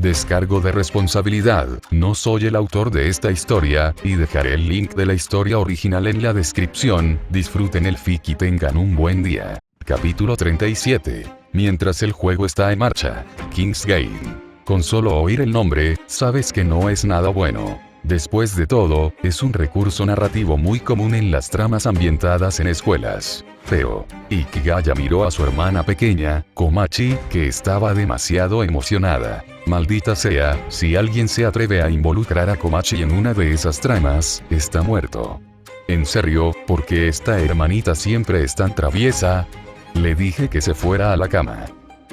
Descargo de responsabilidad, no soy el autor de esta historia, y dejaré el link de la historia original en la descripción. Disfruten el fic y tengan un buen día. Capítulo 37. Mientras el juego está en marcha. Kingsgate. Con solo oír el nombre, sabes que no es nada bueno. Después de todo, es un recurso narrativo muy común en las tramas ambientadas en escuelas. Pero, Ikigaya miró a su hermana pequeña, Komachi, que estaba demasiado emocionada. Maldita sea, si alguien se atreve a involucrar a Komachi en una de esas tramas, está muerto. ¿En serio? ¿Por qué esta hermanita siempre es tan traviesa? Le dije que se fuera a la cama.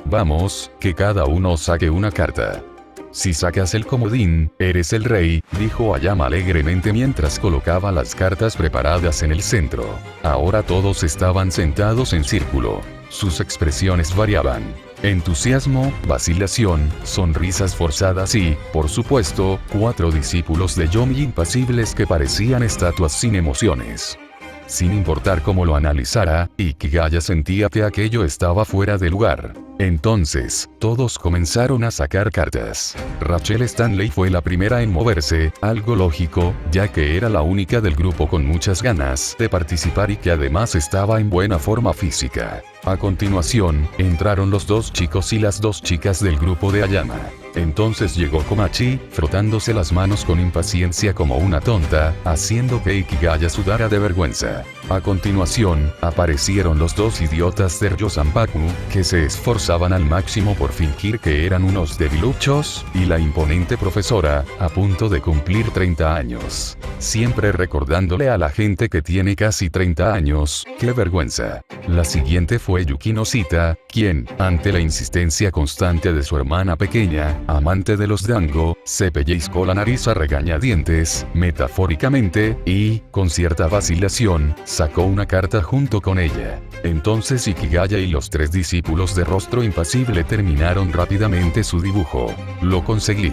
Vamos, que cada uno saque una carta. Si sacas el comodín, eres el rey, dijo Ayama alegremente mientras colocaba las cartas preparadas en el centro. Ahora todos estaban sentados en círculo. Sus expresiones variaban. Entusiasmo, vacilación, sonrisas forzadas y, por supuesto, 4 discípulos de Yomi impasibles que parecían estatuas sin emociones. Sin importar cómo lo analizara, Ikigaya sentía que aquello estaba fuera de lugar. Entonces, todos comenzaron a sacar cartas. Rachel Stanley fue la primera en moverse, algo lógico, ya que era la única del grupo con muchas ganas de participar y que además estaba en buena forma física. A continuación, entraron los 2 chicos y las 2 chicas del grupo de Ayama. Entonces llegó Komachi, frotándose las manos con impaciencia como una tonta, haciendo que Ikigaya sudara de vergüenza. A continuación, aparecieron los 2 idiotas de Ryo Sanpaku, que se esforzaban al máximo por fingir que eran unos debiluchos, y la imponente profesora, a punto de cumplir 30 años. Siempre recordándole a la gente que tiene casi 30 años, ¡qué vergüenza! La siguiente fue Yukino Sita, quien, ante la insistencia constante de su hermana pequeña, amante de los dango, se pellizcó la nariz a regañadientes, metafóricamente, y, con cierta vacilación, sacó una carta junto con ella. Entonces Ikigaya y los 3 discípulos de rostro impasible terminaron rápidamente su dibujo. «Lo conseguí»,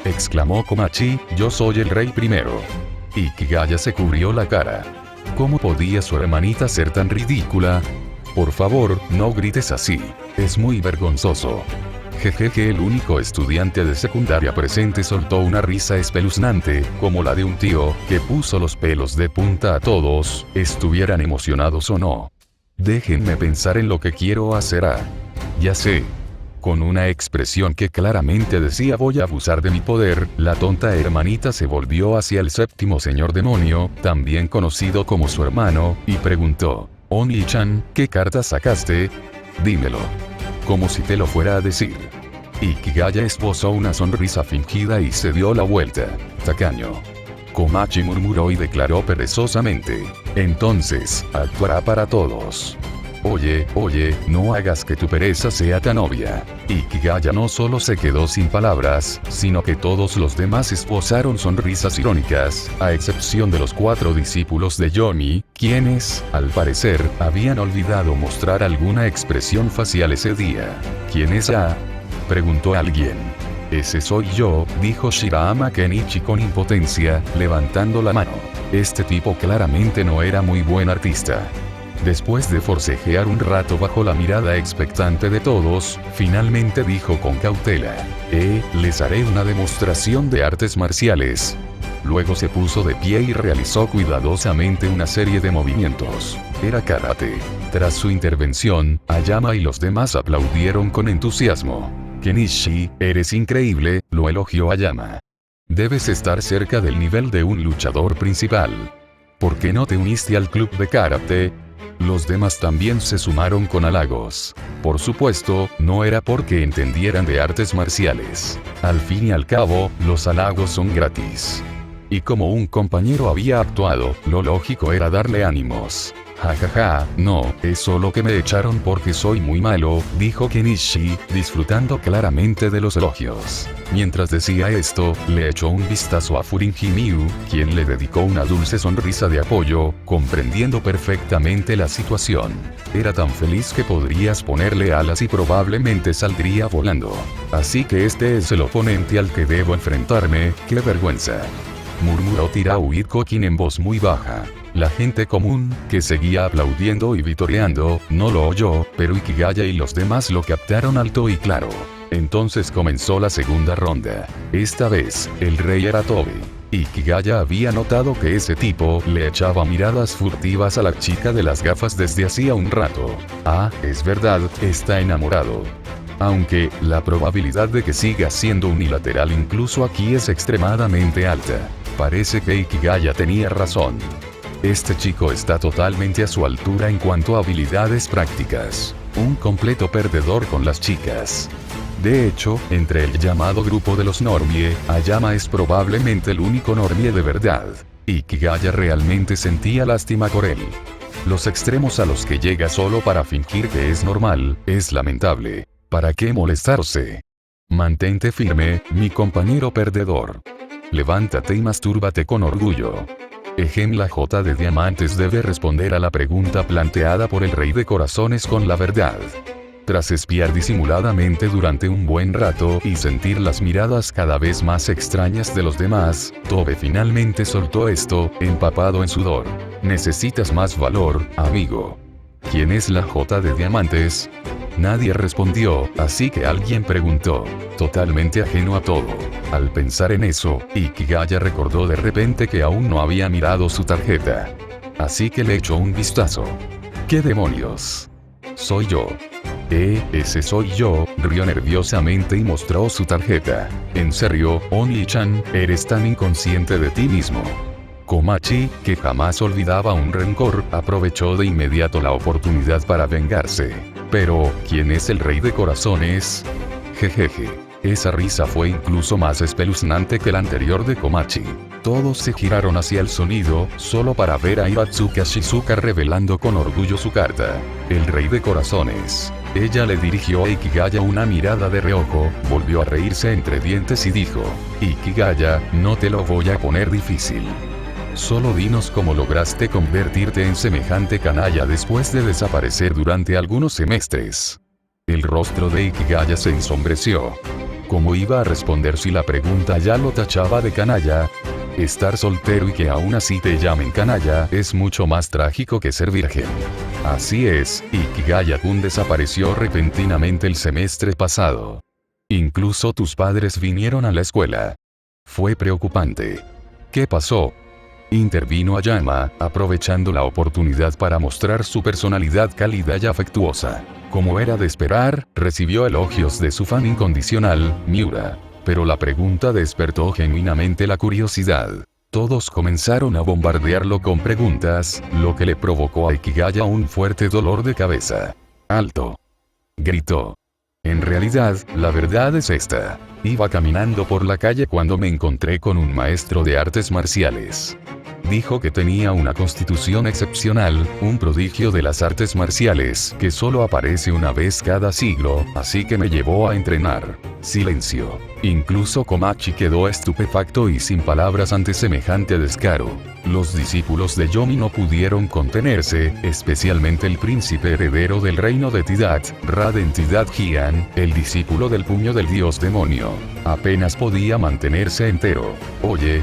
exclamó Komachi, «yo soy el rey primero». Ikigaya se cubrió la cara. ¿Cómo podía su hermanita ser tan ridícula? Por favor, no grites así. Es muy vergonzoso. Jejeje. El único estudiante de secundaria presente soltó una risa espeluznante, como la de un tío, que puso los pelos de punta a todos, estuvieran emocionados o no. Déjenme pensar en lo que quiero hacer. Ya sé. Con una expresión que claramente decía voy a abusar de mi poder, la tonta hermanita se volvió hacia el 7º señor demonio, también conocido como su hermano, y preguntó, Oni-chan, ¿qué carta sacaste? Dímelo. Como si te lo fuera a decir. Ikigaya esbozó una sonrisa fingida y se dio la vuelta. Tacaño. Komachi murmuró y declaró perezosamente. Entonces, actuará para todos. Oye, no hagas que tu pereza sea tan obvia. Ikigaya no solo se quedó sin palabras, sino que todos los demás esbozaron sonrisas irónicas, a excepción de los 4 discípulos de Yomi, quienes, al parecer, habían olvidado mostrar alguna expresión facial ese día. ¿Quién es A? Preguntó alguien. Ese soy yo, dijo Shirahama Kenichi con impotencia, levantando la mano. Este tipo claramente no era muy buen artista. Después de forcejear un rato bajo la mirada expectante de todos, finalmente dijo con cautela, les haré una demostración de artes marciales. Luego se puso de pie y realizó cuidadosamente una serie de movimientos. Era karate. Tras su intervención, Ayama y los demás aplaudieron con entusiasmo. Kenichi, eres increíble, lo elogió Ayama. Debes estar cerca del nivel de un luchador principal. ¿Por qué no te uniste al club de karate? Los demás también se sumaron con halagos. Por supuesto, no era porque entendieran de artes marciales. Al fin y al cabo, los halagos son gratis. Y como un compañero había actuado, lo lógico era darle ánimos. Jajaja, no, es solo que me echaron porque soy muy malo, dijo Kenichi, disfrutando claramente de los elogios. Mientras decía esto, le echó un vistazo a Furinji Miu, quien le dedicó una dulce sonrisa de apoyo, comprendiendo perfectamente la situación. Era tan feliz que podrías ponerle alas y probablemente saldría volando. Así que este es el oponente al que debo enfrentarme, qué vergüenza. Murmuró Tirao Kokin en voz muy baja. La gente común, que seguía aplaudiendo y vitoreando, no lo oyó, pero Ikigaya y los demás lo captaron alto y claro. Entonces comenzó la segunda ronda. Esta vez, el rey era Toby. Ikigaya había notado que ese tipo le echaba miradas furtivas a la chica de las gafas desde hacía un rato. Ah, es verdad, está enamorado. Aunque, la probabilidad de que siga siendo unilateral incluso aquí es extremadamente alta. Parece que Ikigaya tenía razón. Este chico está totalmente a su altura en cuanto a habilidades prácticas. Un completo perdedor con las chicas. De hecho, entre el llamado grupo de los normie, Ayama es probablemente el único normie de verdad. Ikigaya realmente sentía lástima por él. Los extremos a los que llega solo para fingir que es normal, es lamentable. ¿Para qué molestarse? Mantente firme, mi compañero perdedor. Levántate y mastúrbate con orgullo. La J de Diamantes debe responder a la pregunta planteada por el Rey de Corazones con la verdad. Tras espiar disimuladamente durante un buen rato y sentir las miradas cada vez más extrañas de los demás, Tobe finalmente soltó esto, empapado en sudor. Necesitas más valor, amigo. ¿Quién es la J de Diamantes? Nadie respondió, así que alguien preguntó, totalmente ajeno a todo. Al pensar en eso, Ikigaya recordó de repente que aún no había mirado su tarjeta. Así que le echó un vistazo. ¿Qué demonios? Soy yo. Ese soy yo, rió nerviosamente y mostró su tarjeta. ¿En serio, Only-chan, eres tan inconsciente de ti mismo? Komachi, que jamás olvidaba un rencor, aprovechó de inmediato la oportunidad para vengarse. Pero, ¿quién es el Rey de Corazones? Jejeje. Esa risa fue incluso más espeluznante que la anterior de Komachi. Todos se giraron hacia el sonido, solo para ver a Iratsuka Shizuka revelando con orgullo su carta. El Rey de Corazones. Ella le dirigió a Ikigaya una mirada de reojo, volvió a reírse entre dientes y dijo, Ikigaya, no te lo voy a poner difícil. Solo dinos cómo lograste convertirte en semejante canalla después de desaparecer durante algunos semestres. El rostro de Ikigaya se ensombreció. ¿Cómo iba a responder si la pregunta ya lo tachaba de canalla? Estar soltero y que aún así te llamen canalla es mucho más trágico que ser virgen. Así es, Ikigaya-kun desapareció repentinamente el semestre pasado. Incluso tus padres vinieron a la escuela. Fue preocupante. ¿Qué pasó? Intervino Ayama, aprovechando la oportunidad para mostrar su personalidad cálida y afectuosa. Como era de esperar, recibió elogios de su fan incondicional, Miura. Pero la pregunta despertó genuinamente la curiosidad. Todos comenzaron a bombardearlo con preguntas, lo que le provocó a Ikigaya un fuerte dolor de cabeza. ¡Alto! Gritó. En realidad, la verdad es esta. Iba caminando por la calle cuando me encontré con un maestro de artes marciales. Dijo que tenía una constitución excepcional, un prodigio de las artes marciales que solo aparece una vez cada siglo, así que me llevó a entrenar. Silencio. Incluso Komachi quedó estupefacto y sin palabras ante semejante descaro. Los discípulos de Yomi no pudieron contenerse, especialmente el príncipe heredero del reino de Tidad, Raden Tidad Hian, el discípulo del puño del dios demonio. Apenas podía mantenerse entero. Oye,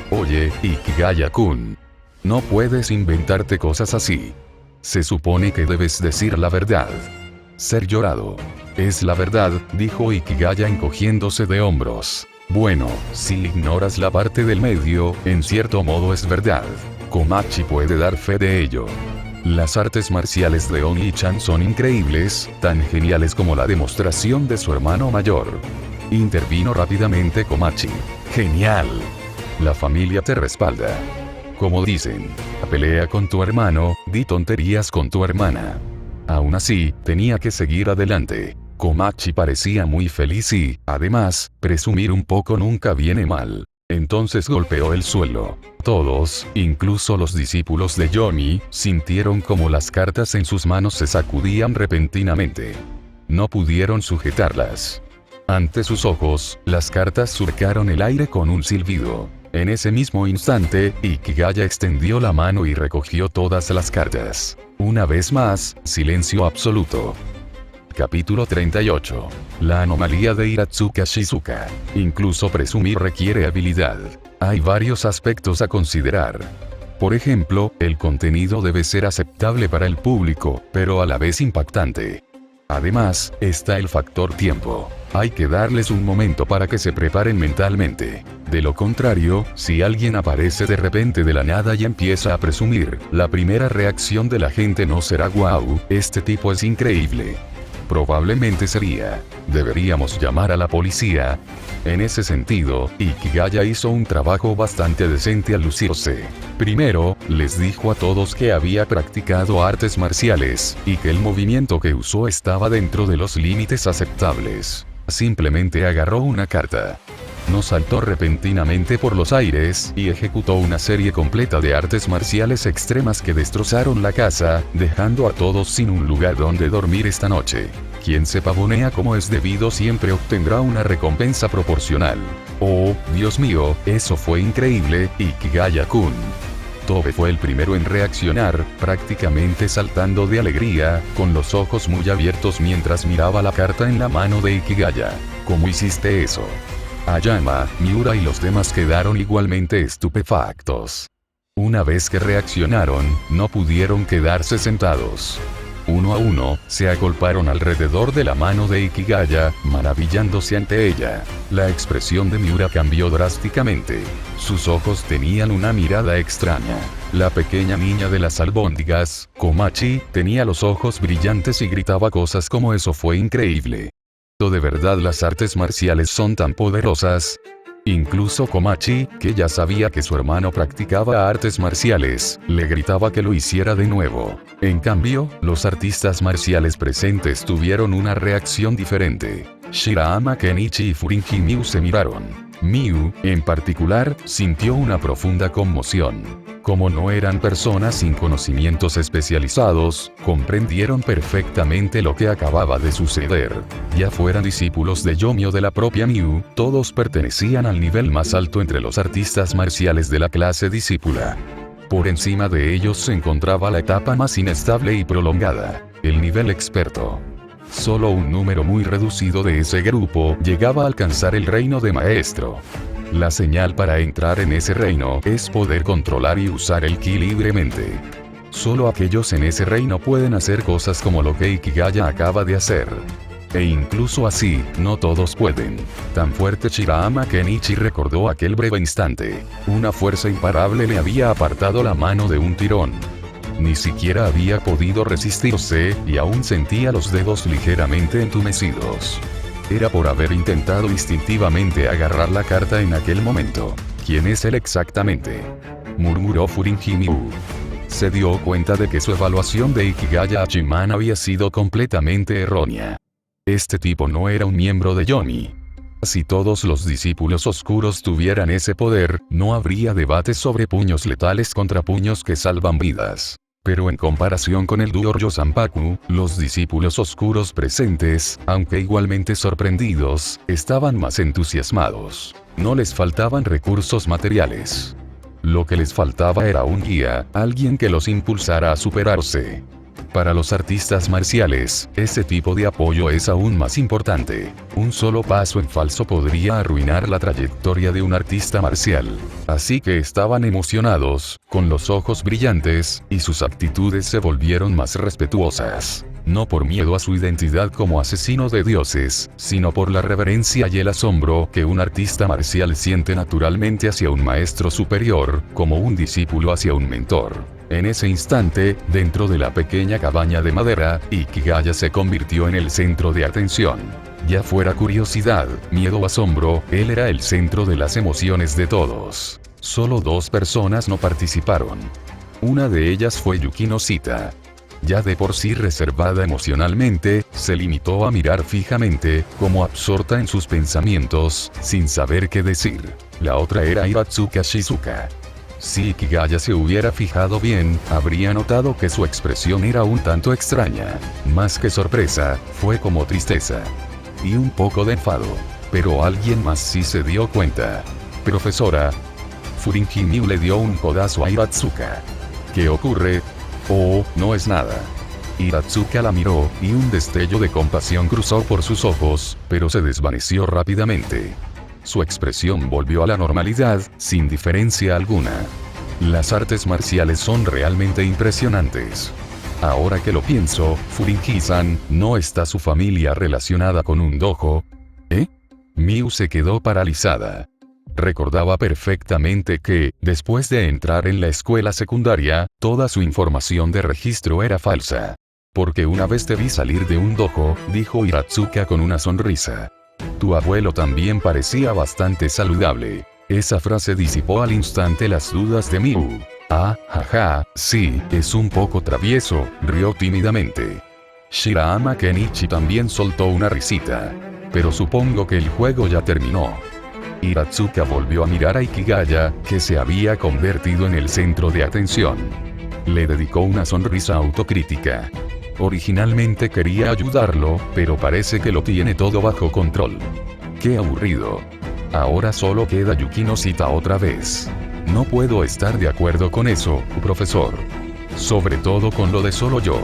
Ikigaya-kun. No puedes inventarte cosas así. Se supone que debes decir la verdad. Ser llorado. Es la verdad, dijo Ikigaya encogiéndose de hombros. Bueno, si ignoras la parte del medio, en cierto modo es verdad. Komachi puede dar fe de ello. Las artes marciales de Only-chan son increíbles, tan geniales como la demostración de su hermano mayor. Intervino rápidamente Komachi. Genial. La familia te respalda. Como dicen, pelea con tu hermano, di tonterías con tu hermana. Aún así, tenía que seguir adelante. Komachi parecía muy feliz y, además, presumir un poco nunca viene mal. Entonces golpeó el suelo. Todos, incluso los discípulos de Yomi, sintieron como las cartas en sus manos se sacudían repentinamente. No pudieron sujetarlas. Ante sus ojos, las cartas surcaron el aire con un silbido. En ese mismo instante, Ikigaya extendió la mano y recogió todas las cartas. Una vez más, silencio absoluto. Capítulo 38. La anomalía de Iratsuka Shizuka. Incluso presumir requiere habilidad. Hay varios aspectos a considerar. Por ejemplo, el contenido debe ser aceptable para el público, pero a la vez impactante. Además, está el factor tiempo. Hay que darles un momento para que se preparen mentalmente. De lo contrario, si alguien aparece de repente de la nada y empieza a presumir, la primera reacción de la gente no será "Wow, este tipo es increíble". Probablemente sería: deberíamos llamar a la policía. En ese sentido, Ikigaya hizo un trabajo bastante decente al lucirse. Primero, les dijo a todos que había practicado artes marciales, y que el movimiento que usó estaba dentro de los límites aceptables. Simplemente agarró una carta. No saltó repentinamente por los aires y ejecutó una serie completa de artes marciales extremas que destrozaron la casa, dejando a todos sin un lugar donde dormir esta noche. Quien se pavonea como es debido siempre obtendrá una recompensa proporcional. Oh, Dios mío, eso fue increíble, Ikigaya-kun. Tobe fue el primero en reaccionar, prácticamente saltando de alegría, con los ojos muy abiertos mientras miraba la carta en la mano de Ikigaya. ¿Cómo hiciste eso? Ayama, Miura y los demás quedaron igualmente estupefactos. Una vez que reaccionaron, no pudieron quedarse sentados. Uno a uno, se agolparon alrededor de la mano de Ikigaya, maravillándose ante ella. La expresión de Miura cambió drásticamente. Sus ojos tenían una mirada extraña. La pequeña niña de las albóndigas, Komachi, tenía los ojos brillantes y gritaba cosas como "eso fue increíble". ¿De verdad las artes marciales son tan poderosas? Incluso Komachi, que ya sabía que su hermano practicaba artes marciales, le gritaba que lo hiciera de nuevo. En cambio, los artistas marciales presentes tuvieron una reacción diferente. Shirahama, Kenichi y Furinji Miu se miraron. Miu, en particular, sintió una profunda conmoción. Como no eran personas sin conocimientos especializados, comprendieron perfectamente lo que acababa de suceder. Ya fueran discípulos de Yomi o de la propia Miu, todos pertenecían al nivel más alto entre los artistas marciales de la clase discípula. Por encima de ellos se encontraba la etapa más inestable y prolongada, el nivel experto. Solo un número muy reducido de ese grupo llegaba a alcanzar el reino de maestro. La señal para entrar en ese reino es poder controlar y usar el ki libremente. Solo aquellos en ese reino pueden hacer cosas como lo que Ikigaya acaba de hacer. E incluso así, no todos pueden. Tan fuerte Shirahama Kenichi recordó aquel breve instante. Una fuerza imparable le había apartado la mano de un tirón. Ni siquiera había podido resistirse, y aún sentía los dedos ligeramente entumecidos. Era por haber intentado instintivamente agarrar la carta en aquel momento. ¿Quién es él exactamente?, murmuró Furinji Miu. Se dio cuenta de que su evaluación de Ikigaya Hachiman había sido completamente errónea. Este tipo no era un miembro de Yomi. Si todos los discípulos oscuros tuvieran ese poder, no habría debates sobre puños letales contra puños que salvan vidas. Pero en comparación con el Dyoryo Zanpaku, los discípulos oscuros presentes, aunque igualmente sorprendidos, estaban más entusiasmados. No les faltaban recursos materiales. Lo que les faltaba era un guía, alguien que los impulsara a superarse. Para los artistas marciales, ese tipo de apoyo es aún más importante. Un solo paso en falso podría arruinar la trayectoria de un artista marcial. Así que estaban emocionados, con los ojos brillantes, y sus actitudes se volvieron más respetuosas. No por miedo a su identidad como asesino de dioses, sino por la reverencia y el asombro que un artista marcial siente naturalmente hacia un maestro superior, como un discípulo hacia un mentor. En ese instante, dentro de la pequeña cabaña de madera, Ikigaya se convirtió en el centro de atención. Ya fuera curiosidad, miedo o asombro, él era el centro de las emociones de todos. Solo 2 personas no participaron. Una de ellas fue Yukino Sita. Ya de por sí reservada emocionalmente, se limitó a mirar fijamente, como absorta en sus pensamientos, sin saber qué decir. La otra era Iratsuka Shizuka. Si Ikigaya se hubiera fijado bien, habría notado que su expresión era un tanto extraña. Más que sorpresa, fue como tristeza. Y un poco de enfado. Pero alguien más sí se dio cuenta. Profesora. Furinji Miu le dio un codazo a Iratsuka. ¿Qué ocurre? Oh, no es nada. Iratsuka la miró, y un destello de compasión cruzó por sus ojos, pero se desvaneció rápidamente. Su expresión volvió a la normalidad, sin diferencia alguna. Las artes marciales son realmente impresionantes. Ahora que lo pienso, Furinji-san, ¿no está su familia relacionada con un dojo? Miu se quedó paralizada. Recordaba perfectamente que, después de entrar en la escuela secundaria, toda su información de registro era falsa. Porque una vez te vi salir de un dojo, dijo Hiratsuka con una sonrisa. Tu abuelo también parecía bastante saludable. Esa frase disipó al instante las dudas de Miu. Ah, jaja, sí, es un poco travieso, rió tímidamente. Shirahama Kenichi también soltó una risita. Pero supongo que el juego ya terminó. Hiratsuka volvió a mirar a Ikigaya, que se había convertido en el centro de atención. Le dedicó una sonrisa autocrítica. Originalmente quería ayudarlo, pero parece que lo tiene todo bajo control. Qué aburrido. Ahora solo queda Yukino Shita otra vez. No puedo estar de acuerdo con eso, profesor. Sobre todo con lo de solo yo.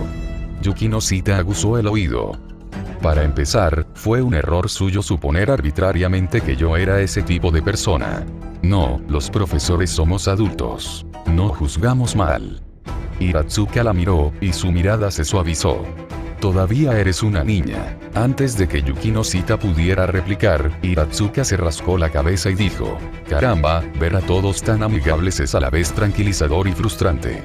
Yukino Shita aguzó el oído. Para empezar, fue un error suyo suponer arbitrariamente que yo era ese tipo de persona. No, los profesores somos adultos. No juzgamos mal. Hiratsuka la miró, y su mirada se suavizó. Todavía eres una niña. Antes de que Yukino Shita pudiera replicar, Hiratsuka se rascó la cabeza y dijo, caramba, ver a todos tan amigables es a la vez tranquilizador y frustrante.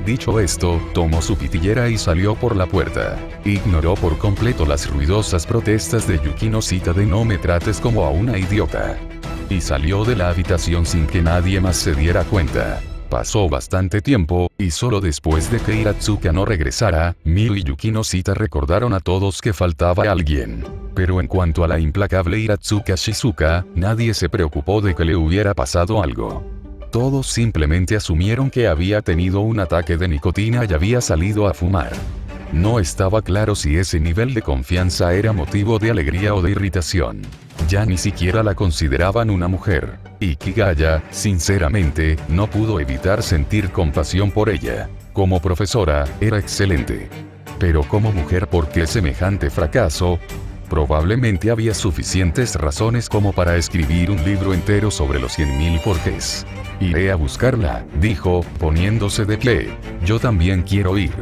Dicho esto, tomó su pitillera y salió por la puerta. Ignoró por completo las ruidosas protestas de Yukino Shita de no me trates como a una idiota. Y salió de la habitación sin que nadie más se diera cuenta. Pasó bastante tiempo, y solo después de que Hiratsuka no regresara, Miu y Yukino Shita recordaron a todos que faltaba alguien. Pero en cuanto a la implacable Hiratsuka Shizuka, nadie se preocupó de que le hubiera pasado algo. Todos simplemente asumieron que había tenido un ataque de nicotina y había salido a fumar. No estaba claro si ese nivel de confianza era motivo de alegría o de irritación. Ya ni siquiera la consideraban una mujer. Ikigaya, sinceramente, no pudo evitar sentir compasión por ella. Como profesora, era excelente. Pero como mujer, ¿por qué semejante fracaso? Probablemente había suficientes razones como para escribir un libro entero sobre los 100.000 porqués. Iré a buscarla, dijo, poniéndose de pie. Yo también quiero ir.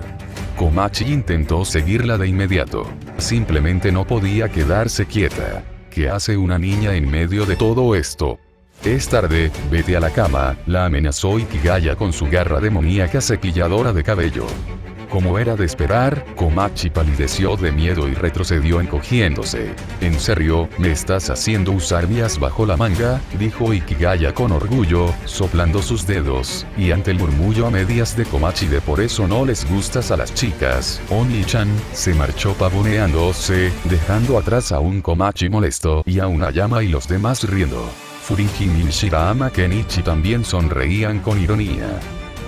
Komachi intentó seguirla de inmediato. Simplemente no podía quedarse quieta. ¿Qué hace una niña en medio de todo esto? Es tarde, vete a la cama, la amenazó Ikigaya con su garra demoníaca cepilladora de cabello. Como era de esperar, Komachi palideció de miedo y retrocedió encogiéndose. ¿En serio, me estás haciendo usar mi as bajo la manga?, dijo Ikigaya con orgullo, soplando sus dedos, y ante el murmullo a medias de Komachi de por eso no les gustas a las chicas, Oni-chan, se marchó pavoneándose, dejando atrás a un Komachi molesto y a una Yama y los demás riendo. Furihime y Shirahama Kenichi también sonreían con ironía.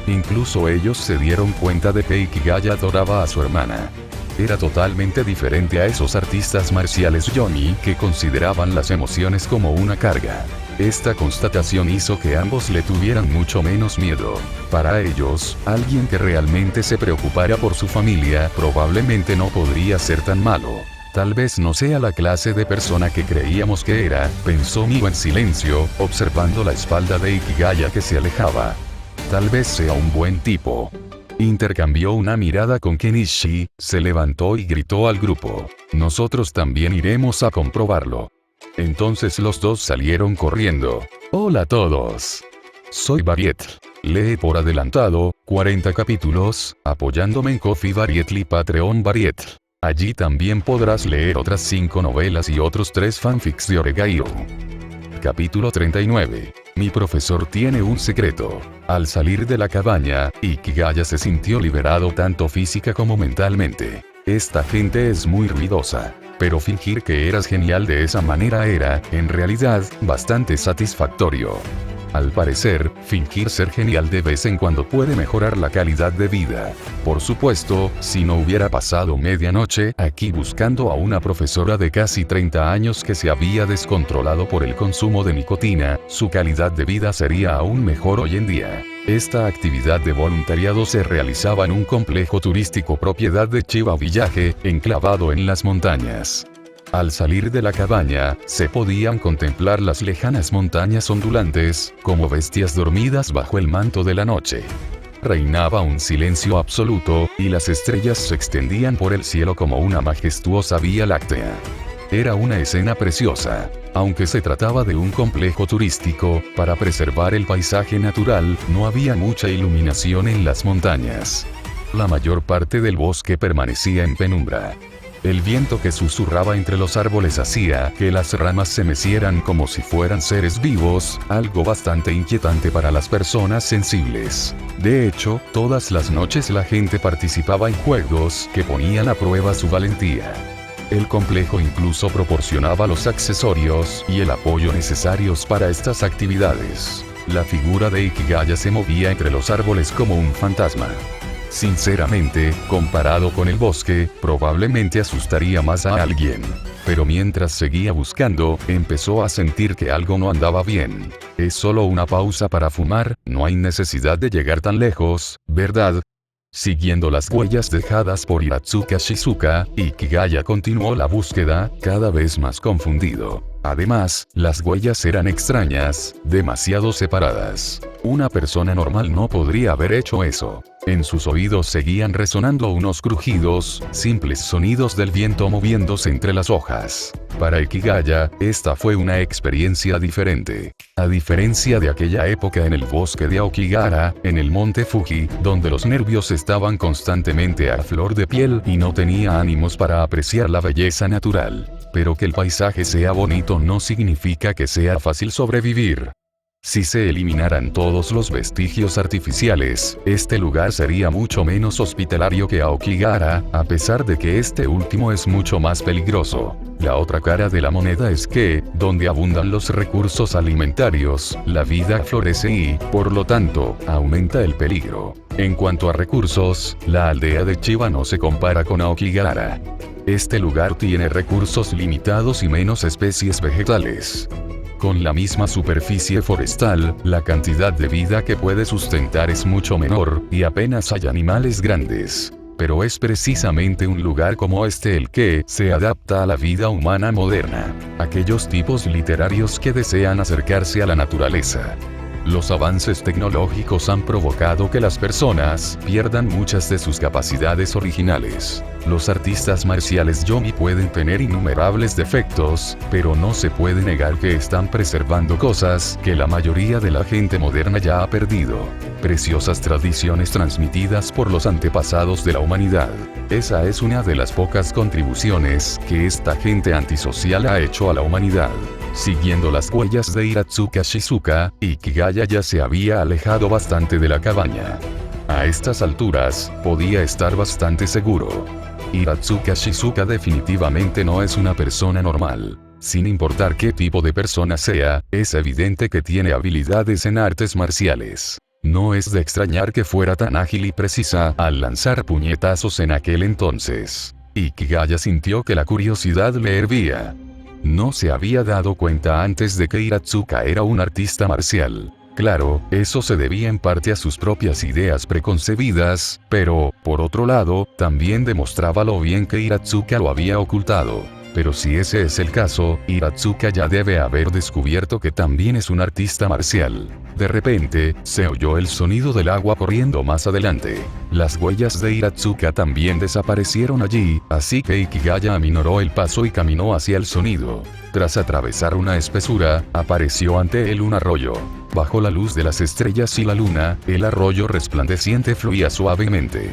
Incluso ellos se dieron cuenta de que Ikigaya adoraba a su hermana. Era totalmente diferente a esos artistas marciales yoni que consideraban las emociones como una carga. Esta constatación hizo que ambos le tuvieran mucho menos miedo. Para ellos, alguien que realmente se preocupara por su familia probablemente no podría ser tan malo. Tal vez no sea la clase de persona que creíamos que era, pensó Miu en silencio, observando la espalda de Ikigaya que se alejaba. Tal vez sea un buen tipo. Intercambió una mirada con Kenichi, se levantó y gritó al grupo. Nosotros también iremos a comprobarlo. Entonces los dos salieron corriendo. Hola a todos. Soy Variet. Lee por adelantado, 40 capítulos, apoyándome en Ko-fi Varietly Patreon Variet. Allí también podrás leer otras 5 novelas y otros 3 fanfics de Oregairo. Capítulo 39. Mi profesor tiene un secreto. Al salir de la cabaña, Ikigaya se sintió liberado tanto física como mentalmente. Esta gente es muy ruidosa. Pero fingir que eras genial de esa manera era, en realidad, bastante satisfactorio. Al parecer, fingir ser genial de vez en cuando puede mejorar la calidad de vida. Por supuesto, si no hubiera pasado medianoche aquí buscando a una profesora de casi 30 años que se había descontrolado por el consumo de nicotina, su calidad de vida sería aún mejor hoy en día. Esta actividad de voluntariado se realizaba en un complejo turístico propiedad de Chiba Village, enclavado en las montañas. Al salir de la cabaña, se podían contemplar las lejanas montañas ondulantes, como bestias dormidas bajo el manto de la noche. Reinaba un silencio absoluto, y las estrellas se extendían por el cielo como una majestuosa vía láctea. Era una escena preciosa. Aunque se trataba de un complejo turístico, para preservar el paisaje natural, no había mucha iluminación en las montañas. La mayor parte del bosque permanecía en penumbra. El viento que susurraba entre los árboles hacía que las ramas se mecieran como si fueran seres vivos, algo bastante inquietante para las personas sensibles. De hecho, todas las noches la gente participaba en juegos que ponían a prueba su valentía. El complejo incluso proporcionaba los accesorios y el apoyo necesarios para estas actividades. La figura de Ikigaya se movía entre los árboles como un fantasma. Sinceramente, comparado con el bosque, probablemente asustaría más a alguien. Pero mientras seguía buscando, empezó a sentir que algo no andaba bien. Es solo una pausa para fumar, no hay necesidad de llegar tan lejos, ¿verdad? Siguiendo las huellas dejadas por Hiratsuka Shizuka, Ikigaya continuó la búsqueda, cada vez más confundido. Además, las huellas eran extrañas, demasiado separadas. Una persona normal no podría haber hecho eso. En sus oídos seguían resonando unos crujidos, simples sonidos del viento moviéndose entre las hojas. Para Ikigaya, esta fue una experiencia diferente. A diferencia de aquella época en el bosque de Aokigahara, en el monte Fuji, donde los nervios estaban constantemente a flor de piel y no tenía ánimos para apreciar la belleza natural. Pero que el paisaje sea bonito no significa que sea fácil sobrevivir. Si se eliminaran todos los vestigios artificiales, este lugar sería mucho menos hospitalario que Aokigahara, a pesar de que este último es mucho más peligroso. La otra cara de la moneda es que, donde abundan los recursos alimentarios, la vida florece y, por lo tanto, aumenta el peligro. En cuanto a recursos, la aldea de Chiba no se compara con Aokigahara. Este lugar tiene recursos limitados y menos especies vegetales. Con la misma superficie forestal, la cantidad de vida que puede sustentar es mucho menor, y apenas hay animales grandes. Pero es precisamente un lugar como este el que se adapta a la vida humana moderna. Aquellos tipos literarios que desean acercarse a la naturaleza. Los avances tecnológicos han provocado que las personas pierdan muchas de sus capacidades originales. Los artistas marciales yomi pueden tener innumerables defectos, pero no se puede negar que están preservando cosas que la mayoría de la gente moderna ya ha perdido. Preciosas tradiciones transmitidas por los antepasados de la humanidad. Esa es una de las pocas contribuciones que esta gente antisocial ha hecho a la humanidad. Siguiendo las huellas de Hiratsuka Shizuka, Ikigaya ya se había alejado bastante de la cabaña. A estas alturas, podía estar bastante seguro. Hiratsuka Shizuka definitivamente no es una persona normal. Sin importar qué tipo de persona sea, es evidente que tiene habilidades en artes marciales. No es de extrañar que fuera tan ágil y precisa al lanzar puñetazos en aquel entonces. Ikigaya sintió que la curiosidad le hervía. No se había dado cuenta antes de que Hiratsuka era un artista marcial. Claro, eso se debía en parte a sus propias ideas preconcebidas, pero, por otro lado, también demostraba lo bien que Hiratsuka lo había ocultado. Pero si ese es el caso, Hiratsuka ya debe haber descubierto que también es un artista marcial. De repente, se oyó el sonido del agua corriendo más adelante. Las huellas de Hiratsuka también desaparecieron allí, así que Ikigaya aminoró el paso y caminó hacia el sonido. Tras atravesar una espesura, apareció ante él un arroyo. Bajo la luz de las estrellas y la luna, el arroyo resplandeciente fluía suavemente.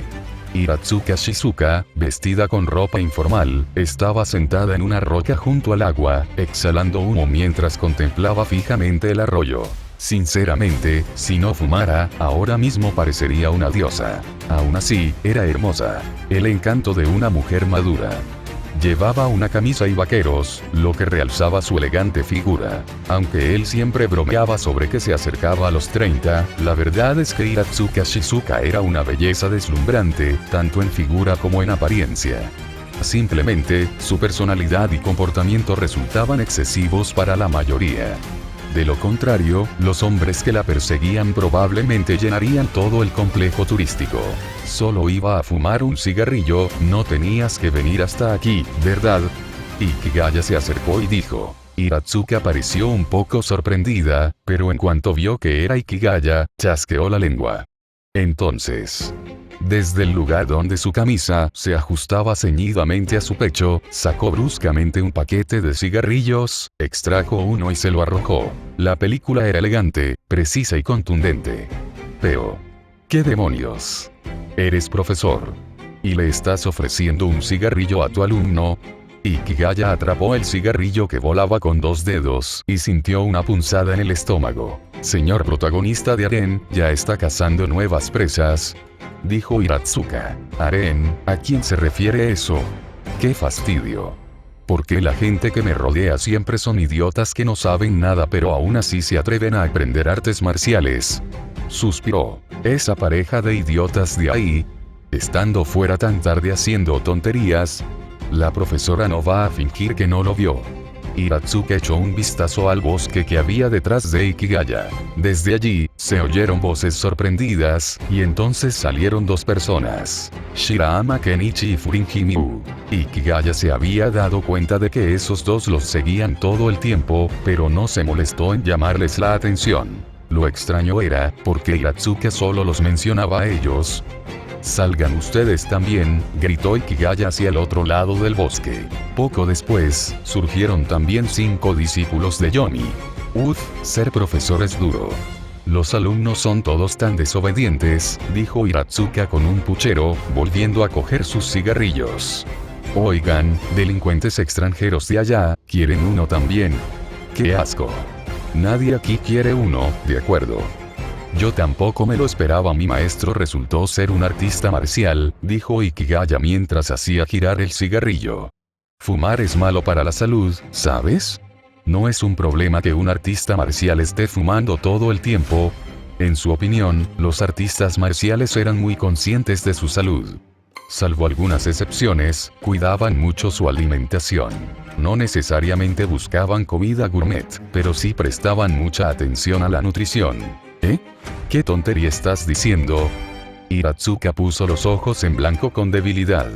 Hiratsuka Shizuka, vestida con ropa informal, estaba sentada en una roca junto al agua, exhalando humo mientras contemplaba fijamente el arroyo. Sinceramente, si no fumara, ahora mismo parecería una diosa. Aún así, era hermosa. El encanto de una mujer madura. Llevaba una camisa y vaqueros, lo que realzaba su elegante figura. Aunque él siempre bromeaba sobre que se acercaba a los 30, la verdad es que Hiratsuka Shizuka era una belleza deslumbrante, tanto en figura como en apariencia. Simplemente, su personalidad y comportamiento resultaban excesivos para la mayoría. De lo contrario, los hombres que la perseguían probablemente llenarían todo el complejo turístico. Solo iba a fumar un cigarrillo, no tenías que venir hasta aquí, ¿verdad? Ikigaya se acercó y dijo. Hiratsuka pareció un poco sorprendida, pero en cuanto vio que era Ikigaya, chasqueó la lengua. Entonces, Desde el lugar donde su camisa se ajustaba ceñidamente a su pecho, sacó bruscamente un paquete de cigarrillos, extrajo uno y se lo arrojó. La película era elegante, precisa y contundente. Pero, ¿qué demonios? Eres profesor. ¿Y le estás ofreciendo un cigarrillo a tu alumno? Ikigaya atrapó el cigarrillo que volaba con 2 dedos y sintió una punzada en el estómago. Señor protagonista de Aren, ¿ya está cazando nuevas presas?, dijo Hiratsuka. Aren, ¿a quién se refiere eso? ¡Qué fastidio! ¿Por qué la gente que me rodea siempre son idiotas que no saben nada pero aún así se atreven a aprender artes marciales? Suspiró. Esa pareja de idiotas de ahí, estando fuera tan tarde haciendo tonterías. La profesora no va a fingir que no lo vio. Hiratsuka echó un vistazo al bosque que había detrás de Ikigaya. Desde allí, se oyeron voces sorprendidas, y entonces salieron 2 personas. Shirahama Kenichi y Furinji Miu. Ikigaya se había dado cuenta de que esos 2 los seguían todo el tiempo, pero no se molestó en llamarles la atención. Lo extraño era, porque Hiratsuka solo los mencionaba a ellos. «Salgan ustedes también», gritó Ikigaya hacia el otro lado del bosque. Poco después, surgieron también 5 discípulos de Johnny. Uf, ser profesor es duro. Los alumnos son todos tan desobedientes, dijo Hiratsuka con un puchero, volviendo a coger sus cigarrillos. Oigan, delincuentes extranjeros de allá, ¿quieren uno también? ¡Qué asco! Nadie aquí quiere uno, de acuerdo. Yo tampoco me lo esperaba. Mi maestro resultó ser un artista marcial, dijo Ikigaya mientras hacía girar el cigarrillo. Fumar es malo para la salud, ¿sabes? No es un problema que un artista marcial esté fumando todo el tiempo. En su opinión, los artistas marciales eran muy conscientes de su salud. Salvo algunas excepciones, cuidaban mucho su alimentación. No necesariamente buscaban comida gourmet, pero sí prestaban mucha atención a la nutrición. ¿Eh? ¿Qué tontería estás diciendo? Hiratsuka puso los ojos en blanco con debilidad.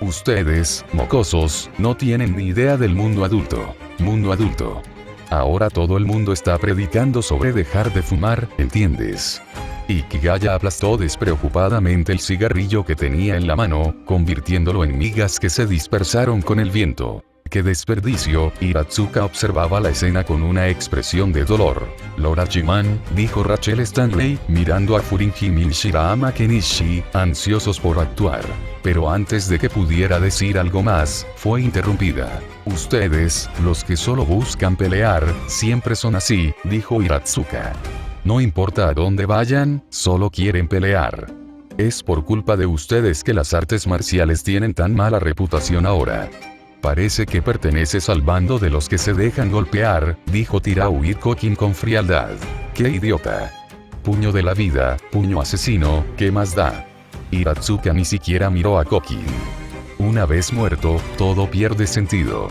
Ustedes, mocosos, no tienen ni idea del mundo adulto. Mundo adulto. Ahora todo el mundo está predicando sobre dejar de fumar, ¿entiendes? Ikigaya aplastó despreocupadamente el cigarrillo que tenía en la mano, convirtiéndolo en migas que se dispersaron con el viento. ¡Qué desperdicio! Hiratsuka observaba la escena con una expresión de dolor. Lorachiman, dijo Rachel Stanley, mirando a Furinji y Shirahama Kenichi, ansiosos por actuar. Pero antes de que pudiera decir algo más, fue interrumpida. Ustedes, los que solo buscan pelear, siempre son así, dijo Hiratsuka. No importa a dónde vayan, solo quieren pelear. Es por culpa de ustedes que las artes marciales tienen tan mala reputación ahora. Parece que perteneces al bando de los que se dejan golpear, dijo Tirauid Kokin con frialdad. ¡Qué idiota! Puño de la vida, puño asesino, ¿qué más da? Hiratsuka ni siquiera miró a Kokin. Una vez muerto, todo pierde sentido.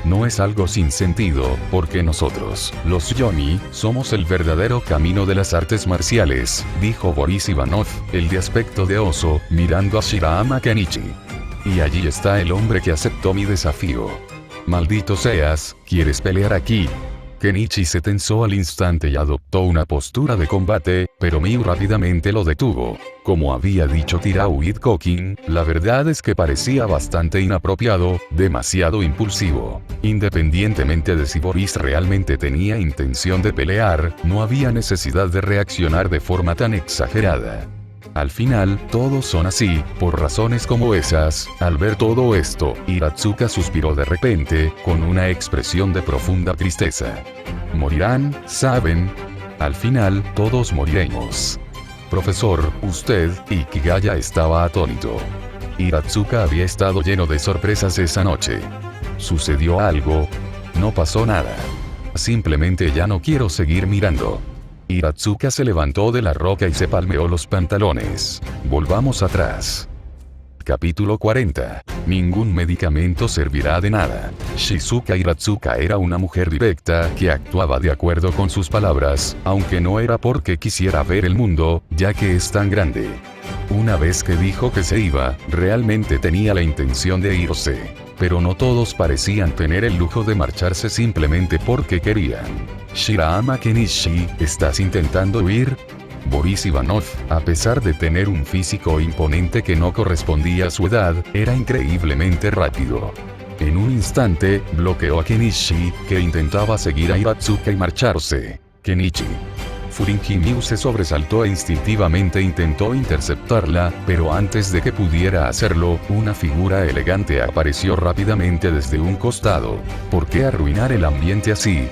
No es algo sin sentido, porque nosotros, los Johnny, somos el verdadero camino de las artes marciales, dijo Boris Ivanov, el de aspecto de oso, mirando a Shirahama Kenichi. Y allí está el hombre que aceptó mi desafío. Maldito seas, ¿quieres pelear aquí? Kenichi se tensó al instante y adoptó una postura de combate, pero Miu rápidamente lo detuvo. Como había dicho Tirauid Kokin, la verdad es que parecía bastante inapropiado, demasiado impulsivo. Independientemente de si Boris realmente tenía intención de pelear, no había necesidad de reaccionar de forma tan exagerada. Al final, todos son así, por razones como esas. Al ver todo esto, Hiratsuka suspiró de repente, con una expresión de profunda tristeza. Morirán, ¿saben? Al final, todos moriremos. Profesor, usted, Ikigaya estaba atónito. Hiratsuka había estado lleno de sorpresas esa noche. ¿Sucedió algo? No pasó nada. Simplemente ya no quiero seguir mirando. Hiratsuka se levantó de la roca y se palmeó los pantalones. Volvamos atrás. Capítulo 40. Ningún medicamento servirá de nada. Shizuka Hiratsuka era una mujer directa que actuaba de acuerdo con sus palabras, aunque no era porque quisiera ver el mundo, ya que es tan grande. Una vez que dijo que se iba, realmente tenía la intención de irse. Pero no todos parecían tener el lujo de marcharse simplemente porque querían. Shirahama Kenichi, ¿estás intentando huir? Boris Ivanov, a pesar de tener un físico imponente que no correspondía a su edad, era increíblemente rápido. En un instante, bloqueó a Kenichi, que intentaba seguir a Iratsuka y marcharse. Kenichi. Furinki Miu se sobresaltó e instintivamente intentó interceptarla, pero antes de que pudiera hacerlo, una figura elegante apareció rápidamente desde un costado. ¿Por qué arruinar el ambiente así?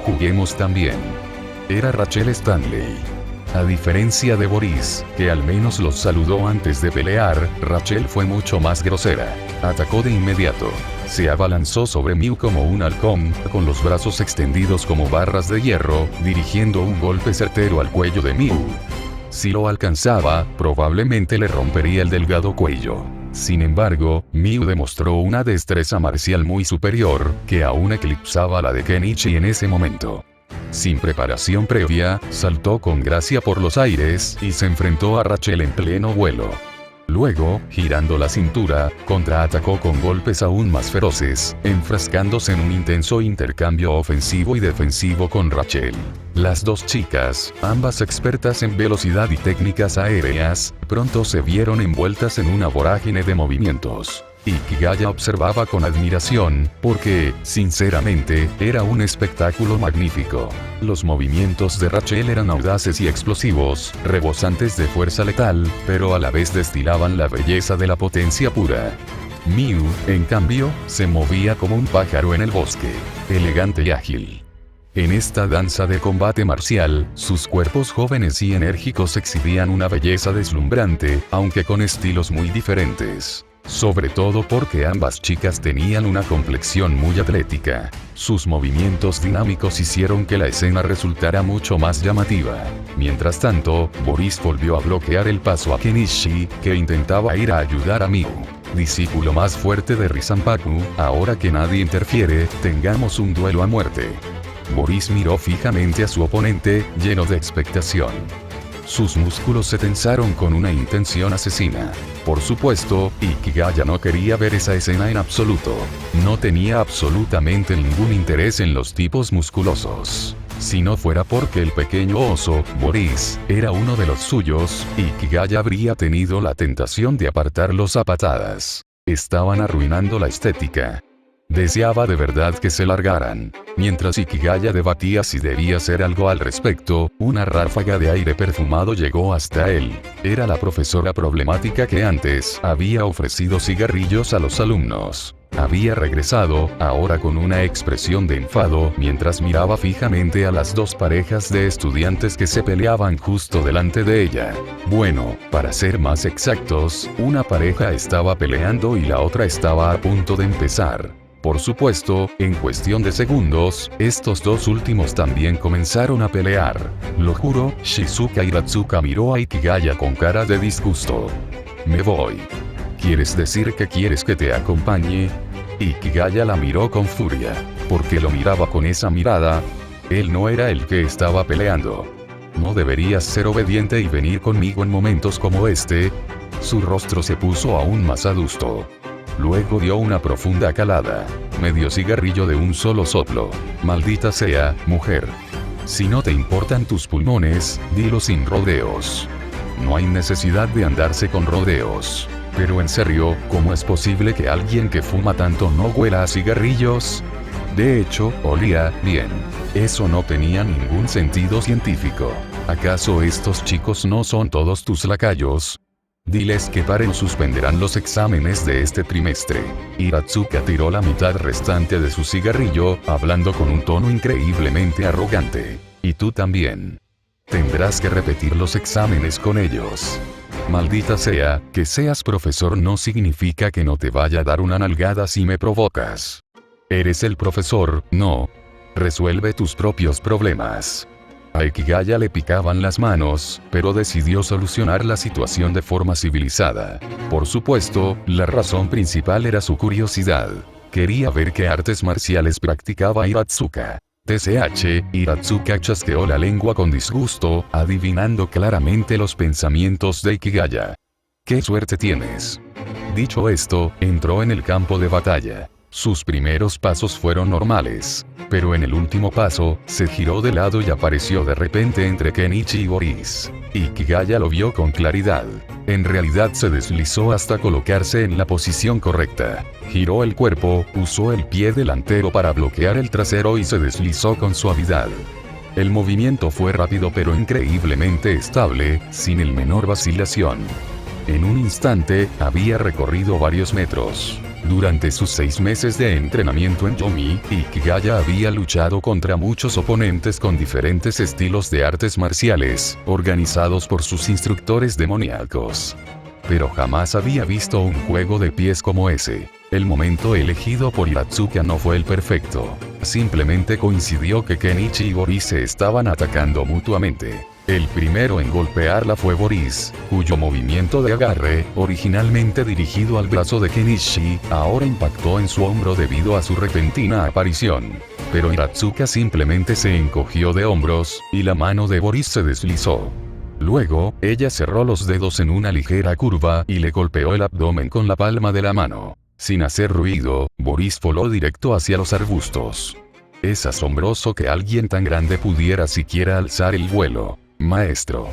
Juguemos también. Era Rachel Stanley. A diferencia de Boris, que al menos los saludó antes de pelear, Rachel fue mucho más grosera. Atacó de inmediato. Se abalanzó sobre Miu como un halcón, con los brazos extendidos como barras de hierro, dirigiendo un golpe certero al cuello de Miu. Si lo alcanzaba, probablemente le rompería el delgado cuello. Sin embargo, Miu demostró una destreza marcial muy superior, que aún eclipsaba la de Kenichi en ese momento. Sin preparación previa, saltó con gracia por los aires y se enfrentó a Rachel en pleno vuelo. Luego, girando la cintura, contraatacó con golpes aún más feroces, enfrascándose en un intenso intercambio ofensivo y defensivo con Rachel. Las dos chicas, ambas expertas en velocidad y técnicas aéreas, pronto se vieron envueltas en una vorágine de movimientos. Hikigaya observaba con admiración, porque, sinceramente, era un espectáculo magnífico. Los movimientos de Rachel eran audaces y explosivos, rebosantes de fuerza letal, pero a la vez destilaban la belleza de la potencia pura. Miu, en cambio, se movía como un pájaro en el bosque, elegante y ágil. En esta danza de combate marcial, sus cuerpos jóvenes y enérgicos exhibían una belleza deslumbrante, aunque con estilos muy diferentes. Sobre todo porque ambas chicas tenían una complexión muy atlética. Sus movimientos dinámicos hicieron que la escena resultara mucho más llamativa. Mientras tanto, Boris volvió a bloquear el paso a Kenichi, que intentaba ir a ayudar a Miu. Discípulo más fuerte de Rizampaku, ahora que nadie interfiere, tengamos un duelo a muerte. Boris miró fijamente a su oponente, lleno de expectación. Sus músculos se tensaron con una intención asesina. Por supuesto, Hikigaya no quería ver esa escena en absoluto. No tenía absolutamente ningún interés en los tipos musculosos. Si no fuera porque el pequeño oso, Boris, era uno de los suyos, Hikigaya habría tenido la tentación de apartarlos a patadas. Estaban arruinando la estética. Deseaba de verdad que se largaran. Mientras Hikigaya debatía si debía hacer algo al respecto, una ráfaga de aire perfumado llegó hasta él. Era la profesora problemática que antes había ofrecido cigarrillos a los alumnos. Había regresado, ahora con una expresión de enfado, mientras miraba fijamente a las dos parejas de estudiantes que se peleaban justo delante de ella. Bueno, para ser más exactos, una pareja estaba peleando y la otra estaba a punto de empezar. Por supuesto, en cuestión de segundos, estos dos últimos también comenzaron a pelear. Lo juro, Shizuka Iratsuka miró a Hikigaya con cara de disgusto. Me voy. ¿Quieres decir que quieres que te acompañe? Hikigaya la miró con furia. ¿Por qué lo miraba con esa mirada? Él no era el que estaba peleando. ¿No deberías ser obediente y venir conmigo en momentos como este? Su rostro se puso aún más adusto. Luego dio una profunda calada. Medio cigarrillo de un solo soplo. Maldita sea, mujer. Si no te importan tus pulmones, dilo sin rodeos. No hay necesidad de andarse con rodeos. Pero en serio, ¿cómo es posible que alguien que fuma tanto no huela a cigarrillos? De hecho, olía bien. Eso no tenía ningún sentido científico. ¿Acaso estos chicos no son todos tus lacayos? Diles que paren o suspenderán los exámenes de este trimestre. Iratsuka tiró la mitad restante de su cigarrillo, hablando con un tono increíblemente arrogante. Y tú también. Tendrás que repetir los exámenes con ellos. Maldita sea, que seas profesor no significa que no te vaya a dar una nalgada si me provocas. Eres el profesor, no. Resuelve tus propios problemas. A Hikigaya le picaban las manos, pero decidió solucionar la situación de forma civilizada. Por supuesto, la razón principal era su curiosidad. Quería ver qué artes marciales practicaba Iratsuka. TCH, Iratsuka chasqueó la lengua con disgusto, adivinando claramente los pensamientos de Hikigaya. ¡Qué suerte tienes! Dicho esto, entró en el campo de batalla. Sus primeros pasos fueron normales, pero en el último paso, se giró de lado y apareció de repente entre Kenichi y Boris. Ikigaya lo vio con claridad. En realidad se deslizó hasta colocarse en la posición correcta. Giró el cuerpo, usó el pie delantero para bloquear el trasero y se deslizó con suavidad. El movimiento fue rápido pero increíblemente estable, sin el menor vacilación. En un instante, había recorrido varios metros. Durante sus 6 meses de entrenamiento en Yomi, Ikigaya había luchado contra muchos oponentes con diferentes estilos de artes marciales, organizados por sus instructores demoníacos. Pero jamás había visto un juego de pies como ese. El momento elegido por Iratsuka no fue el perfecto. Simplemente coincidió que Kenichi y Boris se estaban atacando mutuamente. El primero en golpearla fue Boris, cuyo movimiento de agarre, originalmente dirigido al brazo de Kenichi, ahora impactó en su hombro debido a su repentina aparición. Pero Iratsuka simplemente se encogió de hombros, y la mano de Boris se deslizó. Luego, ella cerró los dedos en una ligera curva y le golpeó el abdomen con la palma de la mano. Sin hacer ruido, Boris voló directo hacia los arbustos. Es asombroso que alguien tan grande pudiera siquiera alzar el vuelo. Maestro.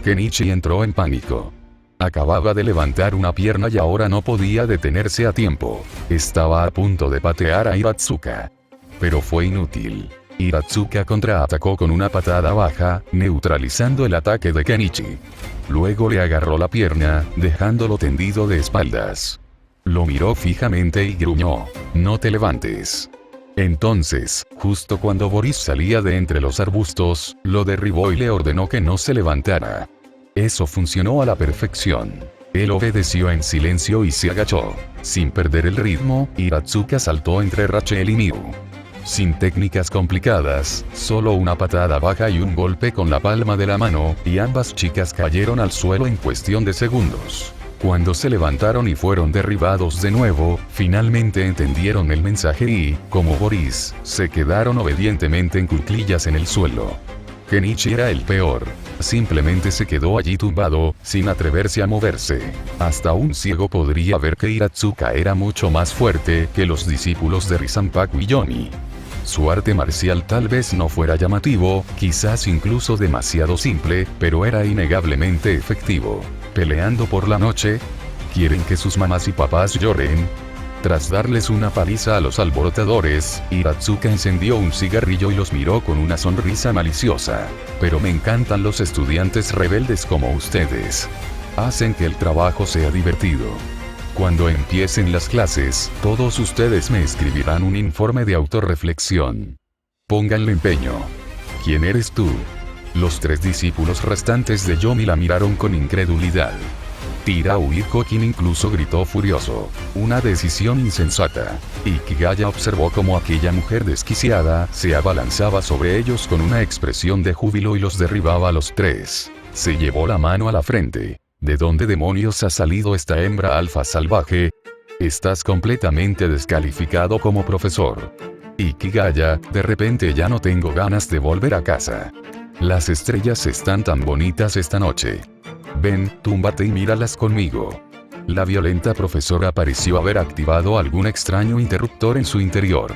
Kenichi entró en pánico. Acababa de levantar una pierna y ahora no podía detenerse a tiempo. Estaba a punto de patear a Iratsuka. Pero fue inútil. Iratsuka contraatacó con una patada baja, neutralizando el ataque de Kenichi. Luego le agarró la pierna, dejándolo tendido de espaldas. Lo miró fijamente y gruñó: «No te levantes». Entonces, justo cuando Boris salía de entre los arbustos, lo derribó y le ordenó que no se levantara. Eso funcionó a la perfección. Él obedeció en silencio y se agachó. Sin perder el ritmo, Iratsuka saltó entre Rachel y Miu. Sin técnicas complicadas, solo una patada baja y un golpe con la palma de la mano, y ambas chicas cayeron al suelo en cuestión de segundos. Cuando se levantaron y fueron derribados de nuevo, finalmente entendieron el mensaje y, como Boris, se quedaron obedientemente en cuclillas en el suelo. Kenichi era el peor. Simplemente se quedó allí tumbado, sin atreverse a moverse. Hasta un ciego podría ver que Iratsuka era mucho más fuerte que los discípulos de Risanpaku y Yomi. Su arte marcial tal vez no fuera llamativo, quizás incluso demasiado simple, pero era innegablemente efectivo. ¿Peleando por la noche? ¿Quieren que sus mamás y papás lloren? Tras darles una paliza a los alborotadores, Iratsuka encendió un cigarrillo y los miró con una sonrisa maliciosa. Pero me encantan los estudiantes rebeldes como ustedes. Hacen que el trabajo sea divertido. Cuando empiecen las clases, todos ustedes me escribirán un informe de autorreflexión. Pónganle empeño. ¿Quién eres tú? Los 3 discípulos restantes de Yomi la miraron con incredulidad. Tirao Ikokin incluso gritó furioso. Una decisión insensata. Ikigaya observó cómo aquella mujer desquiciada se abalanzaba sobre ellos con una expresión de júbilo y los derribaba a los 3. Se llevó la mano a la frente. ¿De dónde demonios ha salido esta hembra alfa salvaje? Estás completamente descalificado como profesor. Ikigaya, de repente ya no tengo ganas de volver a casa. Las estrellas están tan bonitas esta noche. Ven, túmbate y míralas conmigo. La violenta profesora pareció haber activado algún extraño interruptor en su interior.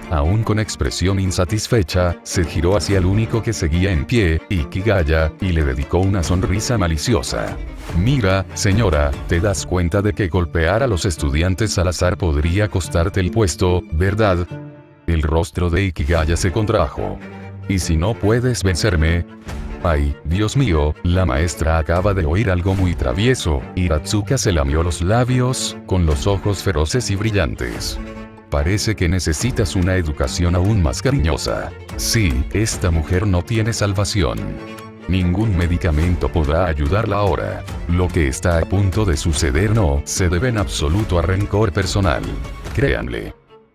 Aún con expresión insatisfecha, se giró hacia el único que seguía en pie, Ikigaya, y le dedicó una sonrisa maliciosa. Mira, señora, ¿te das cuenta de que golpear a los estudiantes al azar podría costarte el puesto, verdad? El rostro de Ikigaya se contrajo. ¿Y si no puedes vencerme? Ay, Dios mío, la maestra acaba de oír algo muy travieso. Iratsuka se lamió los labios, con los ojos feroces y brillantes. Parece que necesitas una educación aún más cariñosa. Sí, esta mujer no tiene salvación. Ningún medicamento podrá ayudarla ahora. Lo que está a punto de suceder no se debe en absoluto a rencor personal. Créanle.